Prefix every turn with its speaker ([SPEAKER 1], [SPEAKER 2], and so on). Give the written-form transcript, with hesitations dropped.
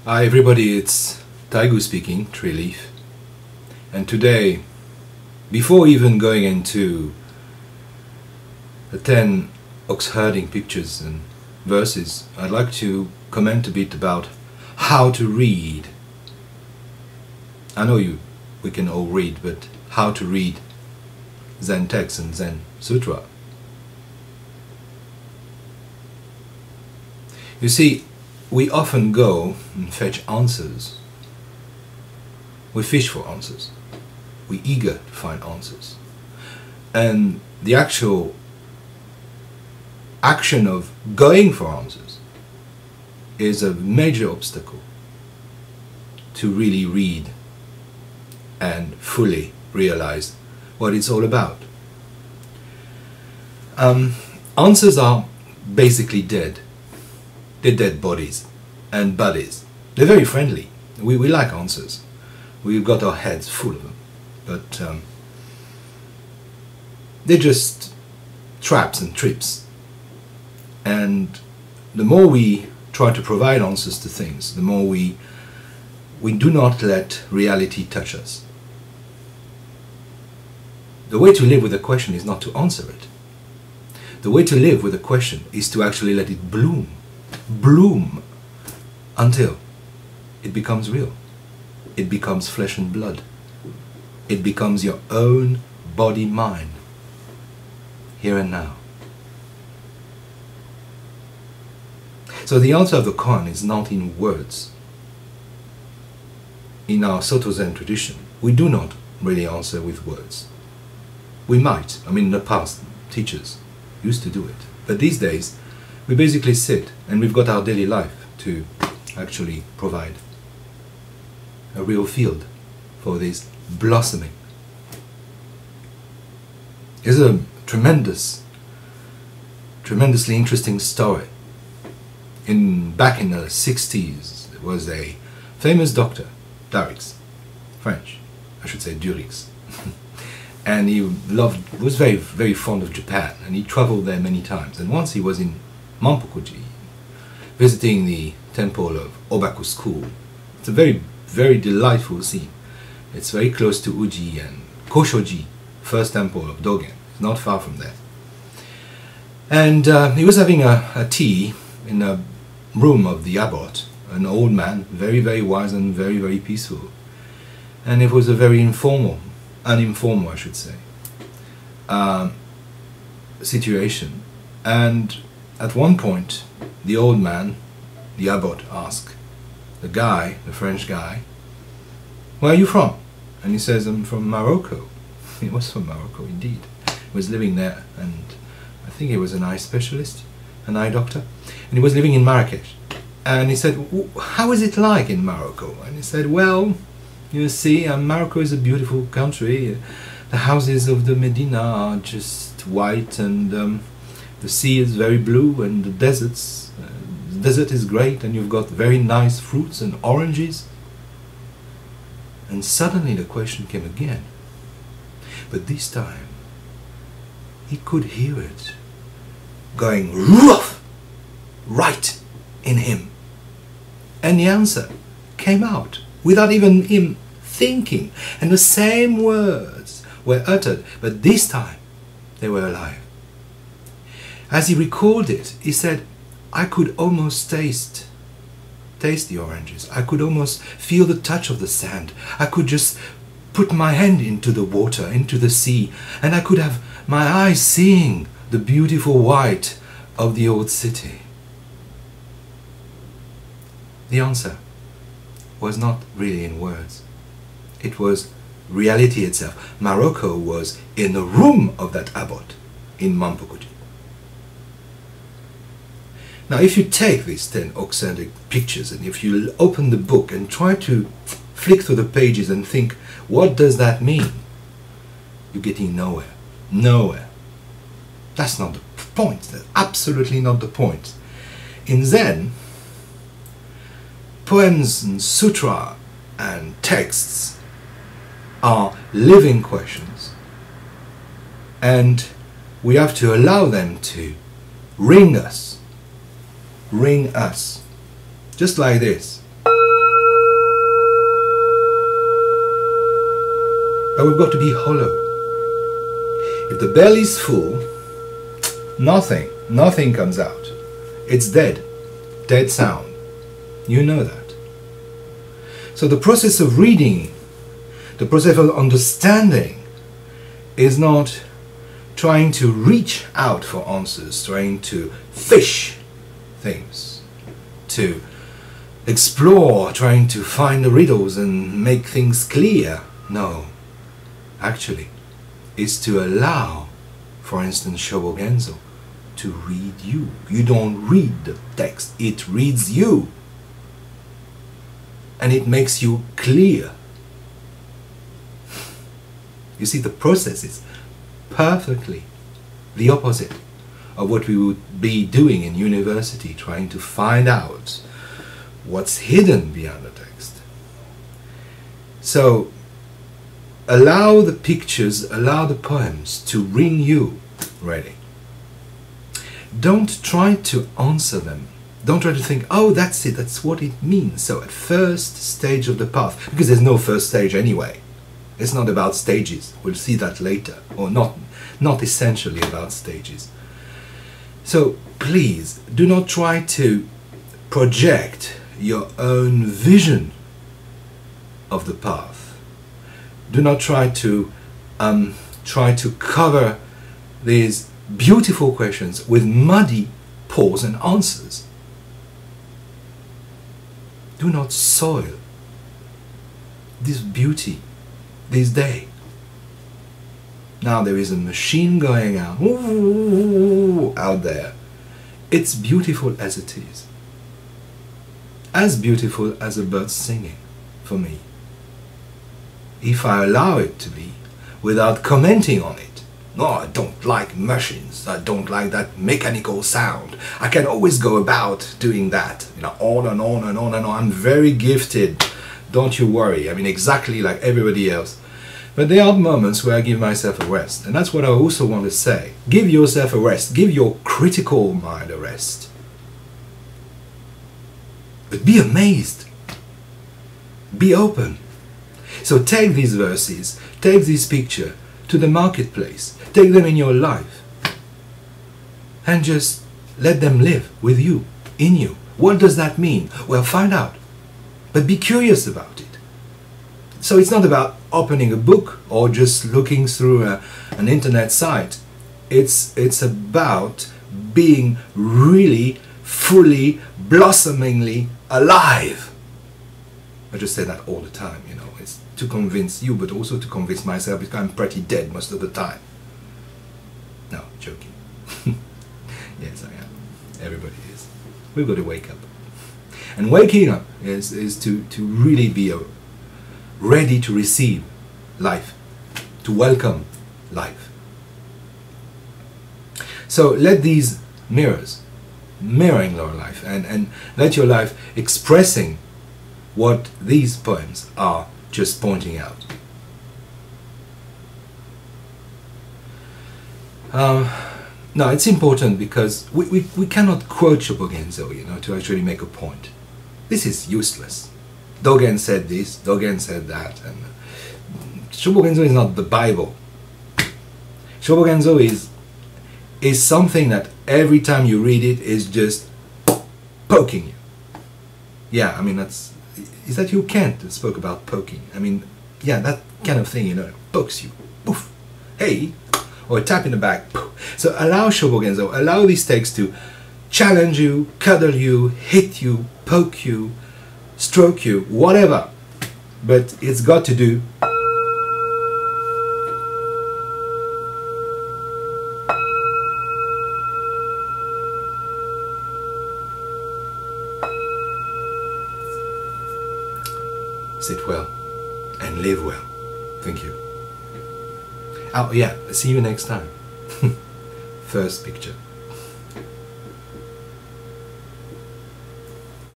[SPEAKER 1] Hi everybody, it's Taigu speaking, Tree Leaf. And today, before even going into the 10 ox herding pictures and verses, I'd like to comment a bit about how to read. I know we can all read, but how to read Zen texts and Zen Sutra. You see, we often go and fetch answers. We fish for answers. We're eager to find answers. And the actual action of going for answers is a major obstacle to really read and fully realize what it's all about. Answers are basically dead. They're dead bodies and bodies. They're very friendly. We like answers. We've got our heads full of them. But they're just traps and trips. And the more we try to provide answers to things, the more we do not let reality touch us. The way to live with a question is not to answer it. The way to live with a question is to actually let it bloom until it becomes real. It becomes flesh and blood. It becomes your own body-mind, here and now. So the answer of the koan is not in words. In our Soto Zen tradition, we do not really answer with words. We might. I mean, in the past, teachers used to do it. But these days, we basically sit and we've got our daily life to actually provide a real field for this blossoming. It's a tremendously interesting story. Back in the 60s, there was a famous doctor, Darix, French, I should say Durix, and he was very, very fond of Japan, and he traveled there many times. And once he was in Mampokuji, visiting the temple of Obaku School. It's a very, very delightful scene. It's very close to Uji and Koshoji, first temple of Dogen. It's not far from there. And he was having a tea in a room of the abbot, an old man, very, very wise and very, very peaceful. And it was a very uninformal, I should say, situation. And at one point, the old man, the abbot, asked the guy, the French guy, "Where are you from?" And he says, "I'm from Morocco." He was from Morocco, indeed. He was living there, and I think he was an eye specialist, an eye doctor, and he was living in Marrakesh. And he said, "How is it like in Morocco?" And he said, "Well, you see, Morocco is a beautiful country. The houses of the Medina are just white, and the sea is very blue, and the desert is great, and you've got very nice fruits and oranges." And suddenly the question came again. But this time, he could hear it going rough right in him. And the answer came out without even him thinking. And the same words were uttered, but this time they were alive. As he recalled it, he said, "I could almost taste the oranges. I could almost feel the touch of the sand. I could just put my hand into the water, into the sea, and I could have my eyes seeing the beautiful white of the old city." The answer was not really in words. It was reality itself. Morocco was in the room of that abbot in Mampokuji. Now, if you take these 10 ox-herding pictures, and if you open the book and try to flick through the pages and think, what does that mean? You're getting nowhere. Nowhere. That's not the point. That's absolutely not the point. In Zen, poems and sutra and texts are living questions, and we have to allow them to ring us, just like this. but we've got to be hollow. If the belly's full, nothing comes out. It's dead sound. You know that. So the process of reading, the process of understanding, is not trying to reach out for answers, trying to fish things, to explore, trying to find the riddles and make things clear. No, actually, it's to allow, for instance, Shobogenzo to read you. You don't read the text, it reads you. And it makes you clear. You see, the process is perfectly the opposite of what we would be doing in university, trying to find out what's hidden beyond the text. So, allow the pictures, allow the poems to bring you ready. Don't try to answer them. Don't try to think, oh, that's it, that's what it means. So at first stage of the path, because there's no first stage anyway. It's not about stages. We'll see that later. Or not essentially about stages. So please, do not try to project your own vision of the path. Do not try to cover these beautiful questions with muddy pause and answers. Do not soil this beauty, this day. Now there is a machine going out there. It's beautiful as it is. As beautiful as a bird singing, for me. If I allow it to be, without commenting on it. No, I don't like machines. I don't like that mechanical sound. I can always go about doing that, you know, on and on and on and on. I'm very gifted. Don't you worry. I mean, exactly like everybody else. But there are moments where I give myself a rest. And that's what I also want to say. Give yourself a rest. Give your critical mind a rest. But be amazed. Be open. So take these verses, take this picture to the marketplace. Take them in your life. And just let them live with you, in you. What does that mean? Well, find out. But be curious about it. So it's not about opening a book or just looking through an internet site. It's about being really, fully, blossomingly alive. I just say that all the time, you know. It's to convince you, but also to convince myself, because I'm pretty dead most of the time. No, joking. Yes, I am. Everybody is. We've got to wake up. And waking up is to really be ready to receive life, to welcome life. So let these mirrors, mirroring your life, and let your life expressing what these poems are just pointing out. Now it's important because we cannot quote Shobogenzo, you know, to actually make a point. This is useless. Dogen said this, Dogen said that, and Shobogenzo is not the Bible. Shobogenzo is something that every time you read it is just poking you. Yeah, I mean, is that you Kant spoke about poking? I mean, yeah, that kind of thing, you know, pokes you. Poof. Hey, or a tap in the back. Poof. So allow Shobogenzo, allow these texts to challenge you, cuddle you, hit you, poke you, stroke you, whatever. But it's got to do sit well and live well. Thank you. Oh yeah, see you next time. First picture.